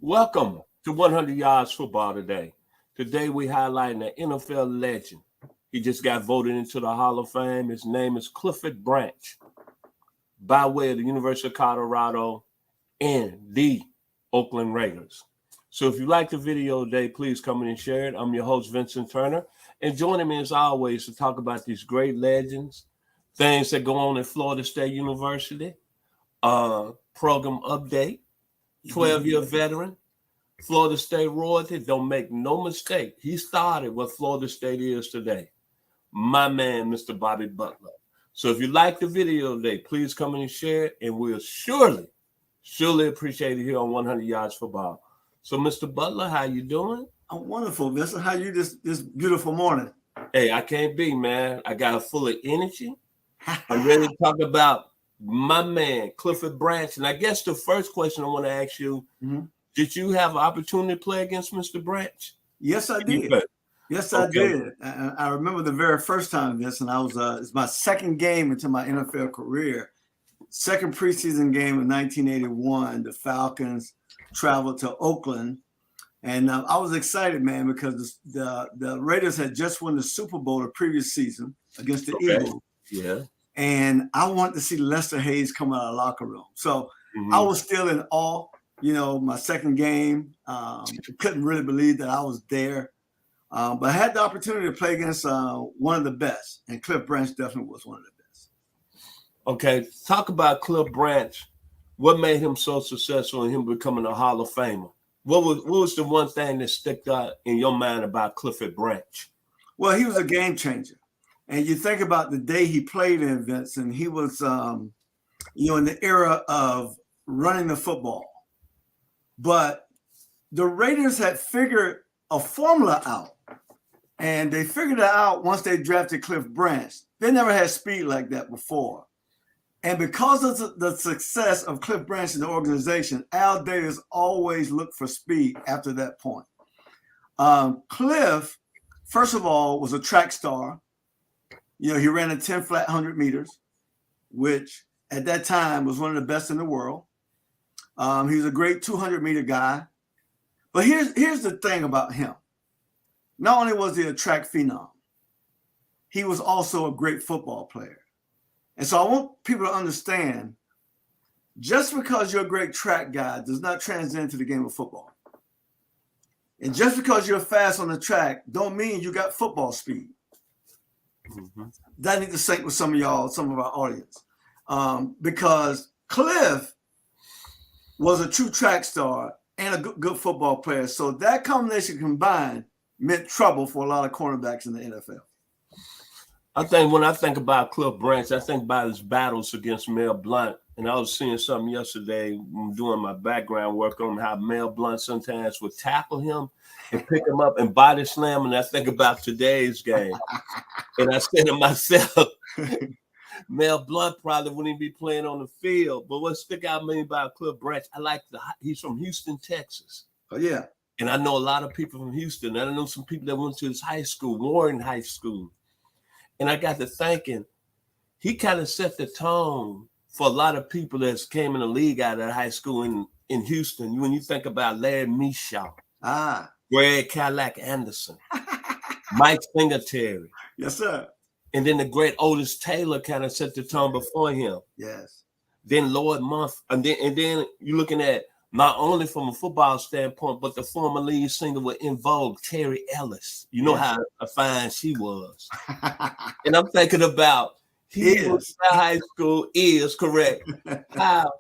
Welcome to 100 Yards Football today. Today we highlighting an NFL legend. He just got voted into the Hall of Fame. His name is Clifford Branch, by way of the University of Colorado and the Oakland Raiders. So if you like the video today, please come in and share it. I'm your host, Vincent Turner, and joining me as always to talk about these great legends, things that go on at Florida State University, program update, 12-year veteran, Florida State royalty. Don't make no mistake. He started what Florida State is today. My man, Mr. Bobby Butler. So if you like the video today, please come in and share it, and we'll surely appreciate it here on 100 Yards Football. So, Mr. Butler, how you doing? I'm wonderful, Vincent. How you this beautiful morning? Hey, I can't be, man. I got a full of energy. I'm ready to talk about my man, Clifford Branch. And I guess the first question I want to ask you, did you have an opportunity to play against Mr. Branch? Yes, I did. Yes, I did. I remember the very first time, Vincent. I was it's my second game into my NFL career. Second preseason game in 1981. The Falcons traveled to Oakland. And I was excited, man, because the Raiders had just won the Super Bowl the previous season against the Eagles. Yeah. And I wanted to see Lester Hayes come out of the locker room. So I was still in awe. You know, my second game, couldn't really believe that I was there. But I had the opportunity to play against one of the best, and Cliff Branch definitely was one of the best. Okay, talk about Cliff Branch. What made him so successful in him becoming a Hall of Famer? What was the one thing that stuck out in your mind about Clifford Branch? Well, he was a game changer. And you think about the day he played in, Vincent, he was, in the era of running the football. But the Raiders had figured a formula out. And they figured it out once they drafted Cliff Branch. They never had speed like that before. And because of the success of Cliff Branch in the organization, Al Davis always looked for speed after that point. Cliff, first of all, was a track star. You know, he ran a 10 flat 100 meters, which at that time was one of the best in the world. He was a great 200-meter guy. But here's the thing about him. Not only was he a track phenom, he was also a great football player. And so I want people to understand, just because you're a great track guy does not translate to the game of football. And just because you're fast on the track don't mean you got football speed. That needs to sink with some of y'all, some of our audience. Because Cliff was a true track star and a good football player. So that combination combined meant trouble for a lot of cornerbacks in the NFL. I think when I think about Cliff Branch, I think about his battles against Mel Blount. And I was seeing something yesterday doing my background work on how Mel Blount sometimes would tackle him and pick him up and body slam. And I think about today's game. And I said to myself, Mel Blount probably wouldn't be playing on the field. But what stuck out to me about Cliff Branch, he's from Houston, Texas. Oh, yeah. And I know a lot of people from Houston. And I know some people that went to his high school, Warren High School. And I got to thinking, he kind of set the tone for a lot of people that came in the league out of high school in Houston. When you think about Larry Mishaw, Greg Cadillac Anderson, Mike Singletary. Yes, sir. And then the great Otis Taylor kind of set the tone before him. Yes. Then Lloyd Month. And then you're looking at not only from a football standpoint, but the former lead singer with In Vogue, Terry Ellis. You know how fine she was. And I'm thinking about high school is correct. How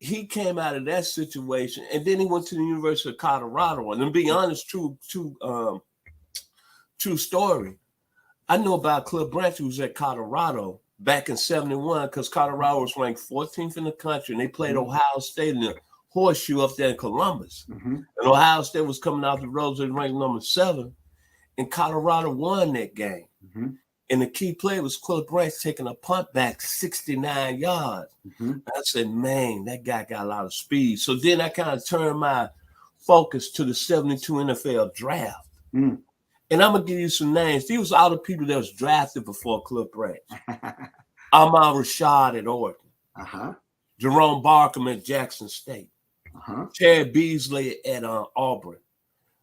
he came out of that situation, and then he went to the University of Colorado. And to be honest, true story. I know about Cliff Branch, who was at Colorado back in '71, because Colorado was ranked 14th in the country, and they played Ohio State in the horseshoe up there in Columbus. And Ohio State was coming out the roads and ranked number 7, and Colorado won that game. And the key play was Cliff Branch taking a punt back 69 yards. I said, man, that guy got a lot of speed. So then I kind of turned my focus to the '72 NFL draft. And I'm going to give you some names. These was all the people that was drafted before Cliff Branch. Ahmad Rashad at Oregon. Jerome Barkham at Jackson State. Chad Beasley at Auburn.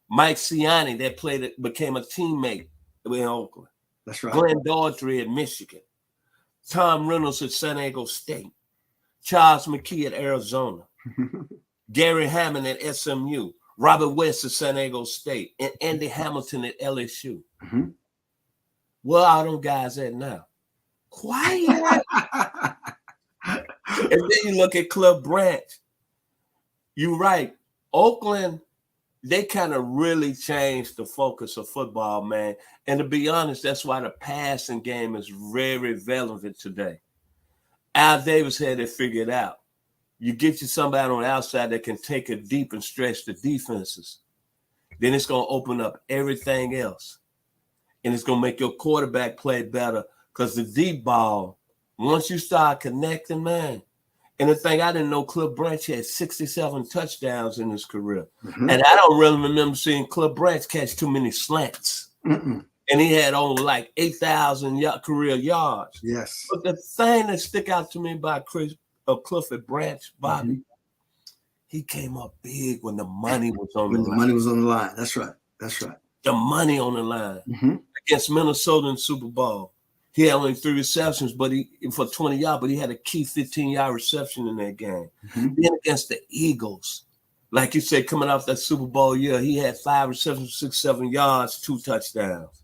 Mike Siani, that became a teammate in Oakland. That's right. Glenn Daughtry at Michigan. Tom Reynolds at San Diego State. Charles McKee at Arizona. Gary Hammond at SMU. Robert West at San Diego State. And Andy Hamilton at LSU. Where are them guys at now? Quiet. And then you look at Cliff Branch. You're right. Oakland, they kind of really changed the focus of football, man. And to be honest, that's why the passing game is very relevant today. Al Davis had it figured out. You get you somebody on the outside that can take it deep and stretch the defenses. Then it's going to open up everything else. And it's going to make your quarterback play better because the deep ball, once you start connecting, man. And the thing, I didn't know Cliff Branch had 67 touchdowns in his career. And I don't really remember seeing Cliff Branch catch too many slants. And he had only like 8,000 career yards. Yes. But the thing that stick out to me about Clifford Branch, Bobby, he came up big when the money was on the line. When the money was on the line. That's right. That's right. The money on the line. Against Minnesota in Super Bowl. He had only 3 receptions, but for 20 yards, but he had a key 15-yard reception in that game. Then against the Eagles, like you said, coming off that Super Bowl year, he had 5 receptions, 6, 7 yards, 2 touchdowns.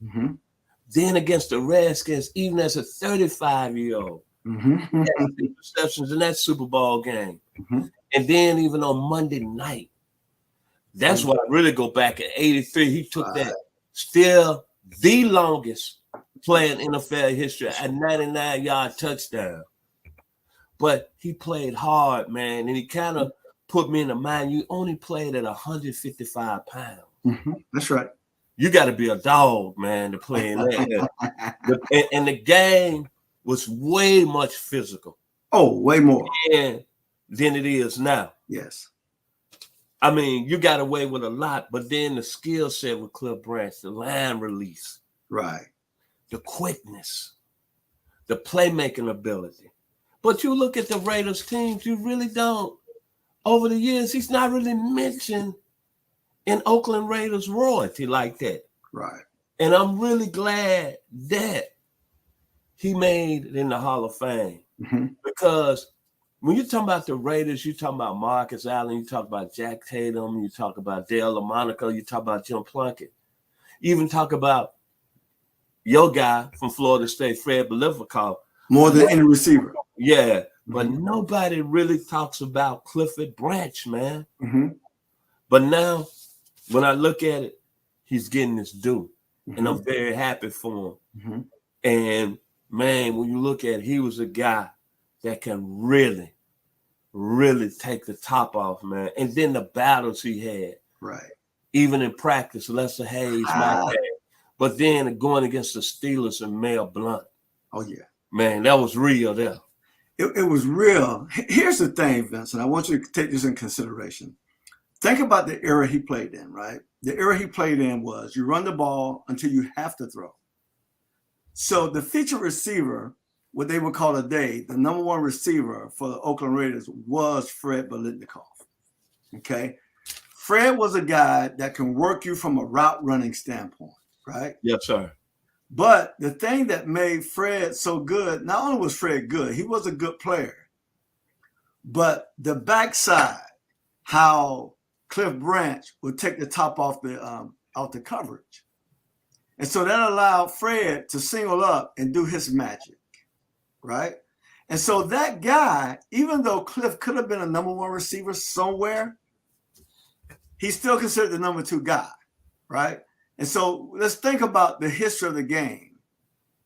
Then against the Redskins, even as a 35-year-old, he had 6 receptions in that Super Bowl game. And then even on Monday night, that's why I really go back at 83. He took that still the longest play in NFL history, a 99-yard touchdown. But he played hard, man, and he kind of put me in the mind, you only played at 155 pounds. That's right. You got to be a dog, man, to play in that. And the game was way much physical. Oh, way more. Than it is now. Yes. I mean, you got away with a lot, but then the skill set with Cliff Branch, the line release. Right. The quickness, the playmaking ability. But you look at the Raiders teams, you really don't. Over the years, he's not really mentioned in Oakland Raiders royalty like that. Right. And I'm really glad that he made it in the Hall of Fame. Because when you talk about the Raiders, you talk about Marcus Allen, you talk about Jack Tatum, you talk about Dale LaMonaco, you talk about Jim Plunkett. You even talk about your guy from Florida State, Fred Belifacall. More than any receiver. Yeah, but nobody really talks about Clifford Branch, man. But now, when I look at it, he's getting his due. And I'm very happy for him. And, man, when you look at it, he was a guy that can really, really take the top off, man. And then the battles he had. Right. Even in practice, Lester Hayes, my dad. But then going against the Steelers and Mel Blount. Oh, yeah. Man, that was real there. It was real. Here's the thing, Vincent. I want you to take this in consideration. Think about the era he played in, right? The era he played in was you run the ball until you have to throw. So the featured receiver, what they would call today, the number 1 receiver for the Oakland Raiders was Fred Belitnikov. Okay? Fred was a guy that can work you from a route running standpoint. Right? Yes, sir. But the thing that made Fred so good, not only was Fred good, he was a good player. But the backside, how Cliff Branch would take the top off the coverage. And so that allowed Fred to single up and do his magic. Right? And so that guy, even though Cliff could have been a number 1 receiver somewhere, he's still considered the number 2 guy. Right? And so let's think about the history of the game.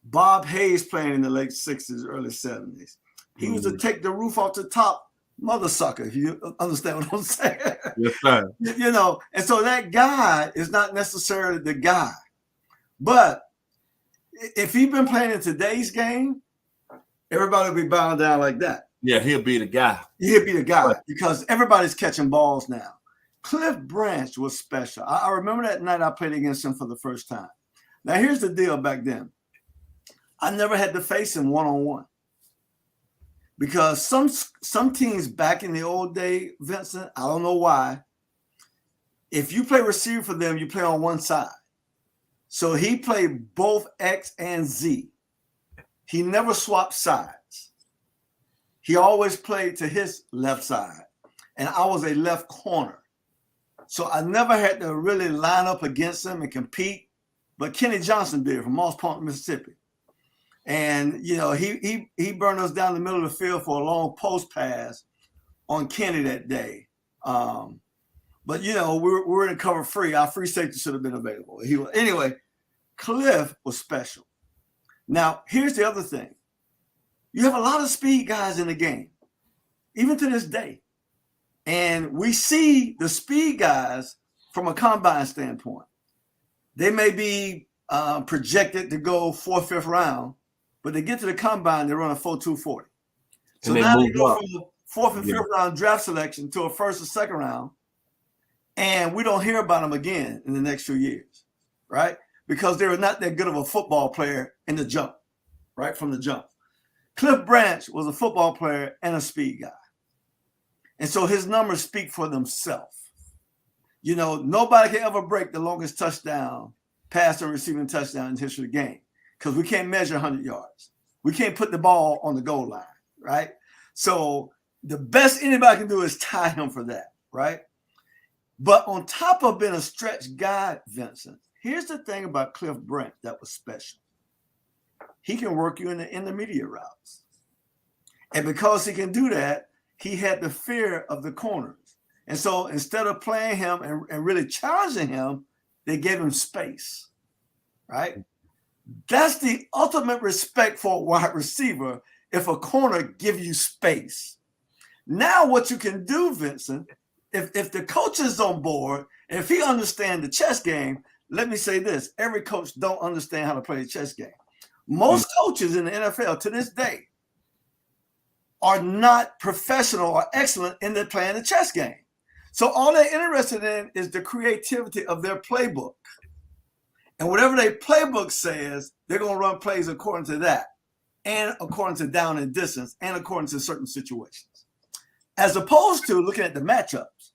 Bob Hayes playing in the late 60s, early 70s. He used to take the roof off the top, mother sucker, if you understand what I'm saying. Yes, sir. You know, and so that guy is not necessarily the guy. But if he'd been playing in today's game, everybody would be bowing down like that. Yeah, he'll be the guy. He'll be the guy because everybody's catching balls now. Cliff Branch was special. I remember that night I played against him for the first time. Now, here's the deal back then. I never had to face him one-on-one. because some teams back in the old day, Vincent, I don't know why. If you play receiver for them, you play on one side. So he played both X and Z. He never swapped sides. He always played to his left side. And I was a left corner. So I never had to really line up against him and compete. But Kenny Johnson did from Moss Point, Mississippi. And, you know, he burned us down the middle of the field for a long post pass on Kenny that day. But, you know, we're in cover free. Our free safety should have been available. Anyway, Cliff was special. Now, here's the other thing. You have a lot of speed guys in the game, even to this day. And we see the speed guys from a combine standpoint. They may be projected to go 4th, 5th round, but they get to the combine, they run a 4.240. So now they go from the 4th and 5th round draft selection to a 1st or 2nd round, and we don't hear about them again in the next few years, right? Because they were not that good of a football player in the jump, right, from the jump. Cliff Branch was a football player and a speed guy. And so his numbers speak for themselves. You know, nobody can ever break the longest touchdown, pass and receiving touchdown in the history of the game, because we can't measure 100 yards. We can't put the ball on the goal line, right? So the best anybody can do is tie him for that, right? But on top of being a stretch guy, Vincent, here's the thing about Cliff Branch that was special. He can work you in the intermediate routes. And because he can do that, he had the fear of the corners. And so instead of playing him and really challenging him, they gave him space, right? That's the ultimate respect for a wide receiver if a corner give you space. Now what you can do, Vincent, if the coach is on board, if he understands the chess game, let me say this, every coach don't understand how to play the chess game. Most coaches in the NFL to this day are not professional or excellent in their playing the chess game. So all they're interested in is the creativity of their playbook. And whatever their playbook says, they're going to run plays according to that, and according to down and distance, and according to certain situations. As opposed to looking at the matchups.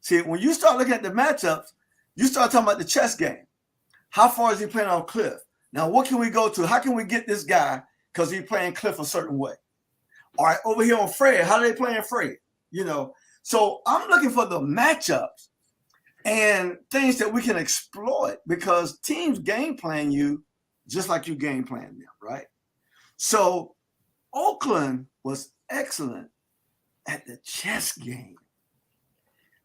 See, when you start looking at the matchups, you start talking about the chess game. How far is he playing on Cliff? Now, what can we go to? How can we get this guy because he's playing Cliff a certain way? All right, over here on Fred, how are they playing Fred? You know, so I'm looking for the matchups and things that we can exploit because teams game plan you just like you game plan them, right? So Oakland was excellent at the chess game.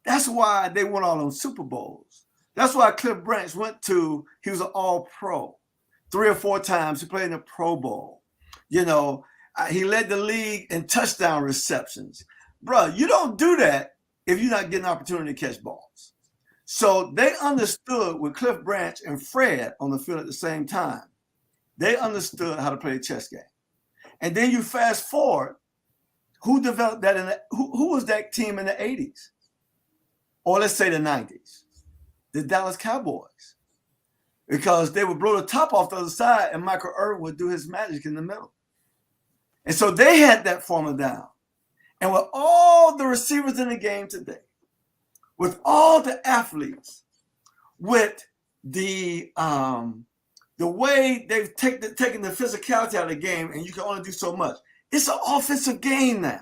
That's why they won all those Super Bowls. That's why Cliff Branch he was an all-pro. 3 or 4 times he played in the Pro Bowl. You know, he led the league in touchdown receptions. Bro, you don't do that if you're not getting an opportunity to catch balls. So they understood with Cliff Branch and Fred on the field at the same time. They understood how to play a chess game. And then you fast forward, who developed that who was that team in the 80s? Or let's say the 90s? The Dallas Cowboys. Because they would blow the top off the other side and Michael Irvin would do his magic in the middle. And so they had that formula down. And with all the receivers in the game today, with all the athletes, with the way they've taken the physicality out of the game, and you can only do so much. It's an offensive game now.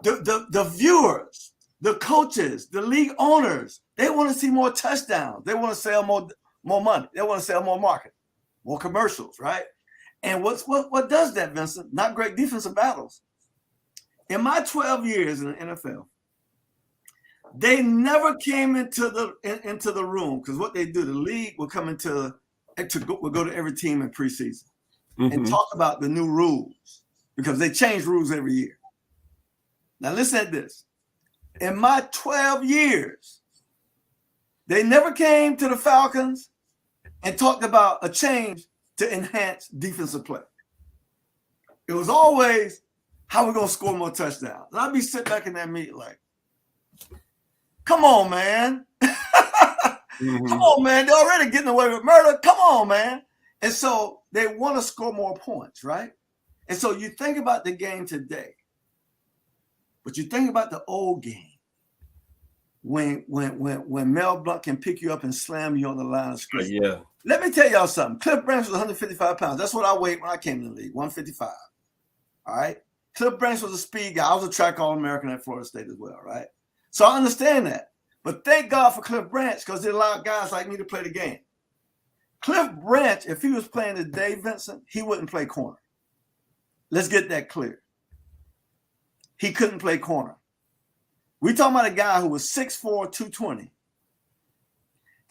The viewers, the coaches, the league owners, they want to see more touchdowns. They want to sell more money. They want to sell more marketing, more commercials, right? And what does that, Vincent? Not great defensive battles. In my 12 years in the NFL, they never came into the room because what they do, the league will come will go to every team in preseason and talk about the new rules because they change rules every year. Now listen at this. In my 12 years, they never came to the Falcons and talked about a change to enhance defensive play. It was always how we're going to score more touchdowns. And I'd be sitting back in that meeting like, come on, man. Come on, man. They're already getting away with murder. Come on, man. And so they want to score more points, right? And so you think about the game today, but you think about the old game when Mel Blount can pick you up and slam you on the line of scrimmage. Yeah. Let me tell y'all something. Cliff Branch was 155 pounds. That's what I weighed when I came in the league, 155. All right. Cliff Branch was a speed guy. I was a track All-American at Florida State as well, right? So I understand that. But thank God for Cliff Branch because it allowed guys like me to play the game. Cliff Branch, if he was playing today, Vincent, he wouldn't play corner. Let's get that clear. He couldn't play corner. We're talking about a guy who was 6'4", 220.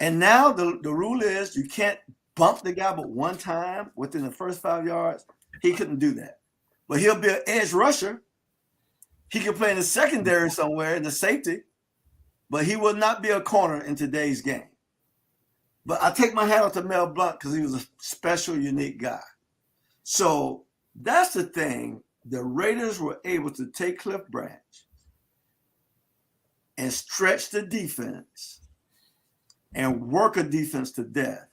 And now the rule is you can't bump the guy but one time within the first 5 yards. He couldn't do that. But he'll be an edge rusher. He could play in the secondary somewhere in the safety, but he will not be a corner in today's game. But I take my hat off to Mel Blount because he was a special, unique guy. So that's the thing. The Raiders were able to take Cliff Branch and stretch the defense and work a defense to death.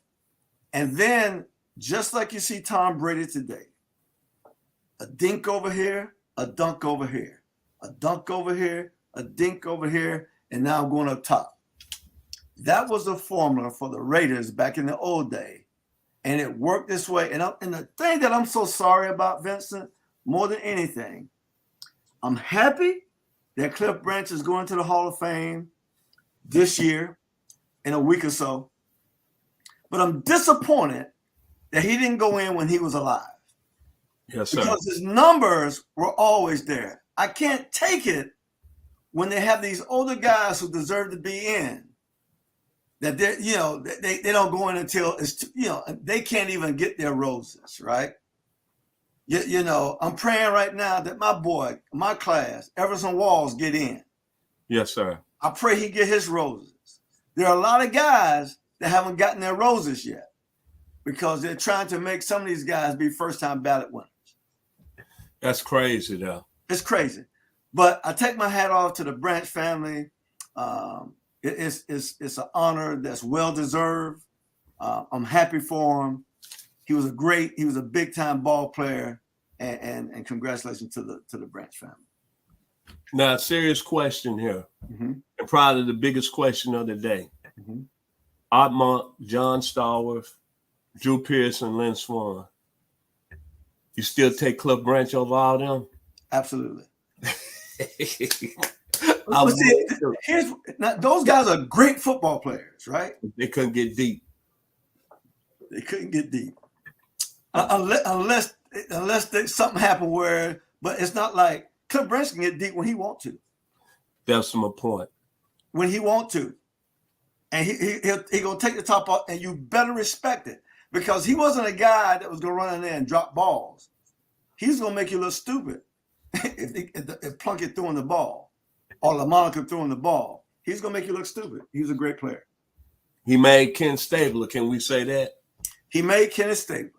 And then, just like you see Tom Brady today, a dink over here, a dunk over here, a dunk over here, a dink over here, and now I'm going up top. That was the formula for the Raiders back in the old day, and it worked this way. And the thing that I'm so sorry about, Vincent, more than anything, I'm happy that Cliff Branch is going to the Hall of Fame this year in a week or so, but I'm disappointed that he didn't go in when he was alive. Yes, sir. Because his numbers were always there. I can't take it when they have these older guys who deserve to be in, that they don't go in until it's, they can't even get their roses, right? I'm praying right now that my boy, my class, Everson Walls, get in. Yes, sir. I pray he get his roses. There are a lot of guys that haven't gotten their roses yet because they're trying to make some of these guys be first-time ballot winners. That's crazy, though. It's crazy. But I take my hat off to the Branch family. It's an honor that's well-deserved. I'm happy for him. He was a big-time ball player, and congratulations to the Branch family. Now, serious question here, and probably the biggest question of the day. Art Monk, John Stallworth, Drew Pearson, Lynn Swann. You still take Cliff Branch over all them? Absolutely. Those guys are great football players, right? They couldn't get deep. They couldn't get deep. Unless something happened where, but it's not like Cliff Branch can get deep when he wants to. That's my point. When he wants to. And he gonna take the top off, and you better respect it. Because he wasn't a guy that was gonna run in there and drop balls. He's gonna make you look stupid if Plunkett throwing the ball or LaMonica throwing the ball. He's gonna make you look stupid. He's a great player. He made Ken Stabler. Can we say that? He made Kenneth Stabler.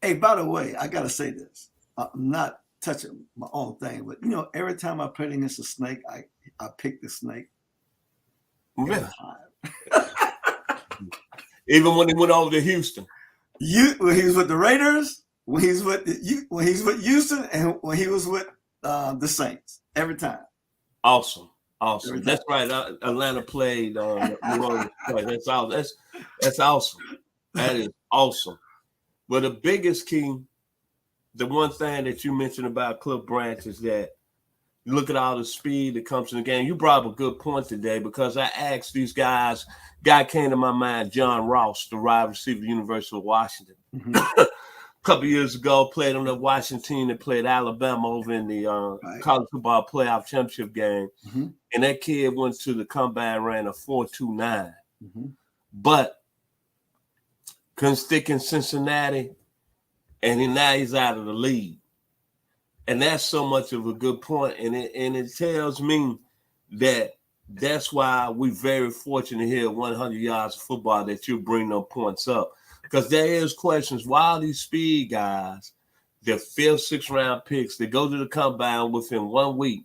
Hey, by the way, I gotta say this. I'm not touching my own thing, but every time I played against a snake, I picked the snake. Yeah. Even when he went over to Houston. When he was with the Raiders, when he's with Houston, and when he was with the Saints, every time. Awesome. That's right. Atlanta played. New Orleans played. That's awesome. That's awesome. That is awesome. But the biggest key, the one thing that you mentioned about Cliff Branch is that you look at all the speed that comes in the game. You brought up a good point today because I asked these guys. Guy came to my mind, John Ross, the wide receiver, University of Washington. A couple years ago, played on the Washington team that played Alabama over in the college football playoff championship game. And that kid went to the combine, ran a 4.29. But couldn't stick in Cincinnati, and now he's out of the league. And that's so much of a good point. And it tells me that that's why we're very fortunate here at 100 Yards of Football that you bring them points up. Because there is questions. Why are these speed guys, they're 5th, 6th round picks, they go to the combine within 1 week,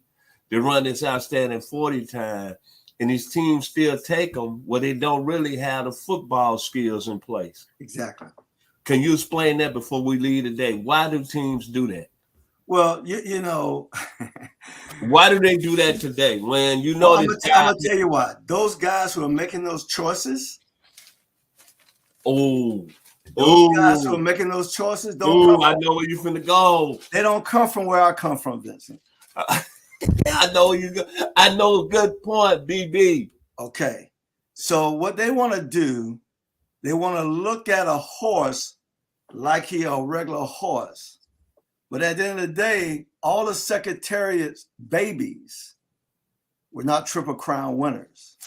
they run this outstanding 40 time, and these teams still take them where they don't really have the football skills in place. Exactly. Can you explain that before we leave today? Why do teams do that? Well, you know, why do they do that today? When you know, well, I'm gonna tell you what. Those guys who are making those choices, those guys who are making those choices I know where you're finna go. They don't come from where I come from, Vincent. I know you. I know a good point, BB. Okay, so what they want to do, they want to look at a horse like he a regular horse. But at the end of the day, all the Secretariat's babies were not Triple Crown winners.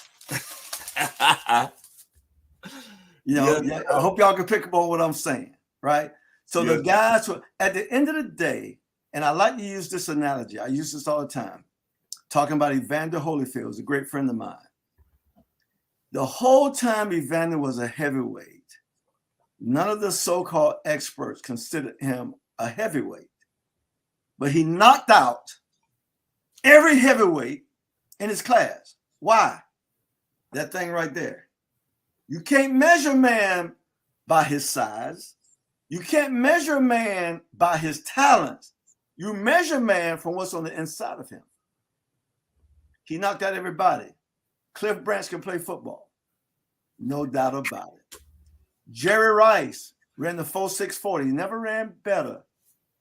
You know, I hope y'all can pick up on what I'm saying, right? So the guys who, at the end of the day, and I like to use this analogy. I use this all the time, talking about Evander Holyfield, who's a great friend of mine. The whole time Evander was a heavyweight, none of the so-called experts considered him a heavyweight. But he knocked out every heavyweight in his class. Why? That thing right there. You can't measure man by his size. You can't measure man by his talents. You measure man from what's on the inside of him. He knocked out everybody. Cliff Branch can play football. No doubt about it. Jerry Rice ran the 4.6 40. He never ran better,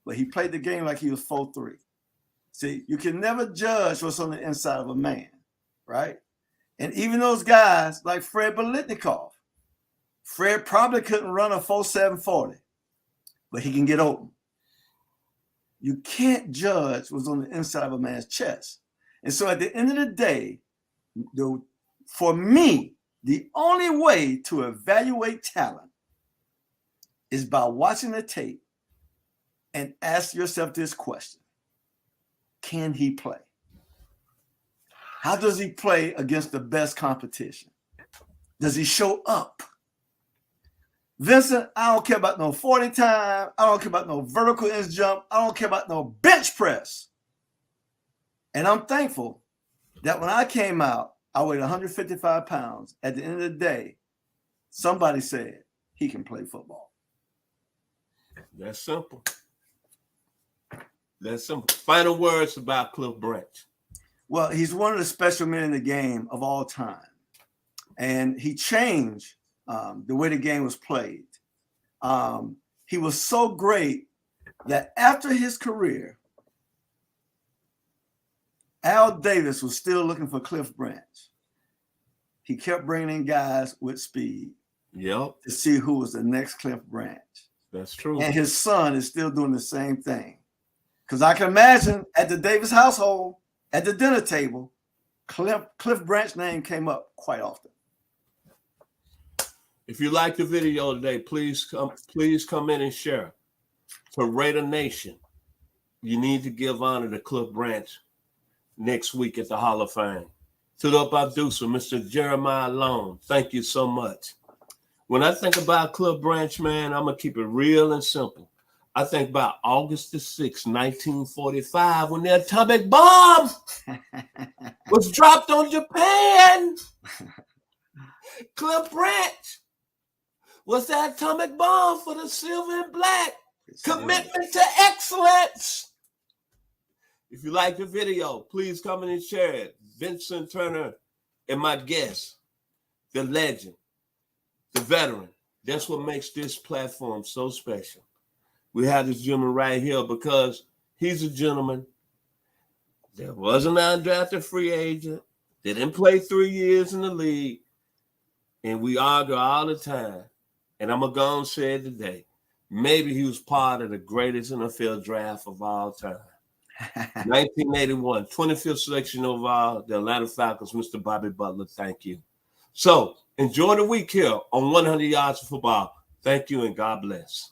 but he played the game like he was 4.3. See, you can never judge what's on the inside of a man, right? And even those guys like Fred Biletnikoff, Fred probably couldn't run a 4.7 40, but he can get open. You can't judge what's on the inside of a man's chest. And so at the end of the day, for me, the only way to evaluate talent is by watching the tape and ask yourself this question. Can he play? How does he play against the best competition? Does he show up? Vincent, I don't care about no 40 time. I don't care about no vertical inch jump. I don't care about no bench press. And I'm thankful that when I came out, I weighed 155 pounds. At the end of the day, somebody said he can play football. That's simple. That's simple. Final words about Cliff Branch. Well, he's one of the special men in the game of all time. And he changed the way the game was played. He was so great that after his career, Al Davis was still looking for Cliff Branch. He kept bringing in guys with speed to see who was the next Cliff Branch. That's true. And his son is still doing the same thing. Because I can imagine at the Davis household, at the dinner table, Cliff Branch's name came up quite often. If you like the video today, please come in and share. To Raider Nation, you need to give honor to Cliff Branch next week at the Hall of Fame. To the producer, Mr. Jeremiah Long, thank you so much. When I think about Cliff Branch, man, I'm going to keep it real and simple. I think about August the 6th, 1945, when the atomic bomb was dropped on Japan. Cliff Branch was the atomic bomb for the silver and black. Commitment to excellence. If you like the video, please come in and share it. Vincent Turner and my guest, the legend, the veteran. That's what makes this platform so special. We have this gentleman right here because he's a gentleman that wasn't an undrafted free agent. They didn't play 3 years in the league. And we argue all the time. And I'm going to go and say it today. Maybe he was part of the greatest NFL draft of all time. 1981, 25th selection overall, the Atlanta Falcons, Mr. Bobby Butler. Thank you. So enjoy the week here on 100 Yards of Football. Thank you and God bless.